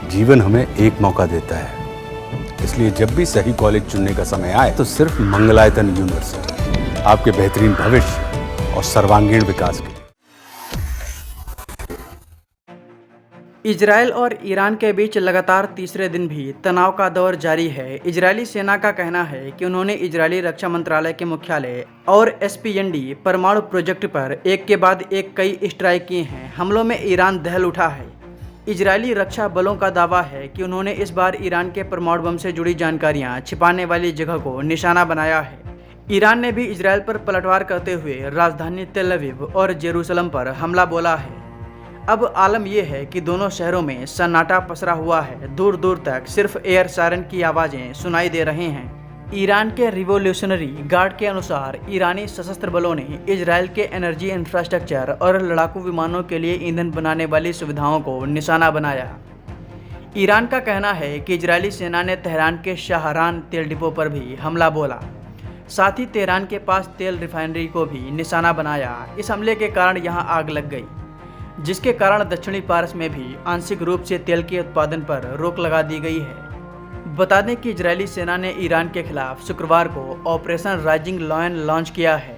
जीवन हमें एक मौका देता है, इसलिए जब भी सही कॉलेज चुनने का समय आए तो सिर्फ मंगलायतन यूनिवर्सिटी आपके बेहतरीन भविष्य और सर्वांगीण विकास के लिए। इजरायल और ईरान के बीच लगातार तीसरे दिन भी तनाव का दौर जारी है। इजरायली सेना का कहना है कि उन्होंने इजरायली रक्षा मंत्रालय के मुख्यालय और एसपीएनडी परमाणु प्रोजेक्ट पर एक के बाद एक कई स्ट्राइक किए हैं। हमलों में ईरान दहल उठा है। इजरायली रक्षा बलों का दावा है कि उन्होंने इस बार ईरान के परमाणु बम से जुड़ी जानकारियां छिपाने वाली जगह को निशाना बनाया है। ईरान ने भी इजरायल पर पलटवार करते हुए राजधानी तेल अवीव और जेरूसलम पर हमला बोला है। अब आलम यह है कि दोनों शहरों में सन्नाटा पसरा हुआ है। दूर दूर तक सिर्फ एयर सायरन की आवाज़ें सुनाई दे रहे हैं। ईरान के रिवोल्यूशनरी गार्ड के अनुसार ईरानी सशस्त्र बलों ने इजरायल के एनर्जी इंफ्रास्ट्रक्चर और लड़ाकू विमानों के लिए ईंधन बनाने वाली सुविधाओं को निशाना बनाया। ईरान का कहना है कि इजरायली सेना ने तेहरान के शाहरान तेल डिपो पर भी हमला बोला। साथ ही तेहरान के पास तेल रिफाइनरी को भी निशाना बनाया। इस हमले के कारण यहां आग लग गई, जिसके कारण दक्षिणी पारस में भी आंशिक रूप से तेल के उत्पादन पर रोक लगा दी गई है। बता दें कि इजरायली सेना ने ईरान के खिलाफ शुक्रवार को ऑपरेशन राइजिंग लायन लॉन्च किया है।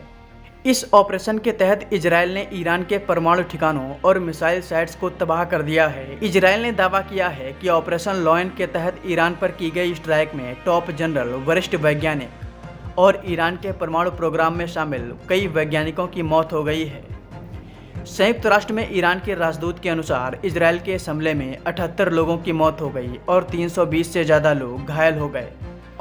इस ऑपरेशन के तहत इजरायल ने ईरान के परमाणु ठिकानों और मिसाइल साइट्स को तबाह कर दिया है। इजरायल ने दावा किया है कि ऑपरेशन लायन के तहत ईरान पर की गई स्ट्राइक में टॉप जनरल, वरिष्ठ वैज्ञानिक और ईरान के परमाणु प्रोग्राम में शामिल कई वैज्ञानिकों की मौत हो गई है। संयुक्त राष्ट्र में ईरान के राजदूत के अनुसार इजरायल के इस हमले में 78 लोगों की मौत हो गई और 320 से ज़्यादा लोग घायल हो गए।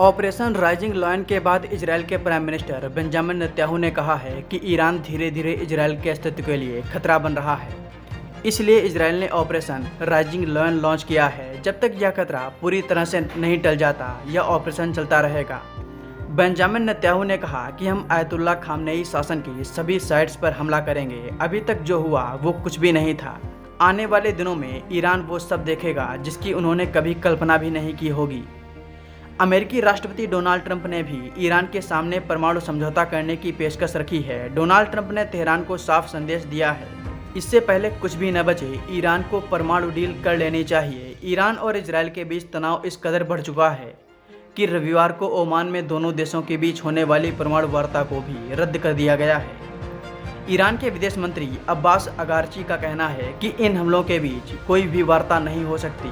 ऑपरेशन राइजिंग लायन के बाद इजरायल के प्राइम मिनिस्टर बेंजामिन नेतन्याहू ने कहा है कि ईरान धीरे धीरे इजरायल के अस्तित्व के लिए खतरा बन रहा है। इसलिए इजरायल ने ऑपरेशन राइजिंग लायन लॉन्च किया है। जब तक यह खतरा पूरी तरह से नहीं टल जाता, यह ऑपरेशन चलता रहेगा। बेंजामिन नेतन्याहू ने कहा कि हम आयतुल्ला खामनेई शासन की सभी साइट्स पर हमला करेंगे। अभी तक जो हुआ वो कुछ भी नहीं था। आने वाले दिनों में ईरान वो सब देखेगा जिसकी उन्होंने कभी कल्पना भी नहीं की होगी। अमेरिकी राष्ट्रपति डोनाल्ड ट्रंप ने भी ईरान के सामने परमाणु समझौता करने की पेशकश रखी है। डोनाल्ड ट्रंप ने तेहरान को साफ संदेश दिया है, इससे पहले कुछ भी न बचे, ईरान को परमाणु डील कर लेनी चाहिए। ईरान और इजरायल के बीच तनाव इस कदर बढ़ चुका है कि रविवार को ओमान में दोनों देशों के बीच होने वाली परमाणु वार्ता को भी रद्द कर दिया गया है। ईरान के विदेश मंत्री अब्बास अगारची का कहना है कि इन हमलों के बीच कोई भी वार्ता नहीं हो सकती।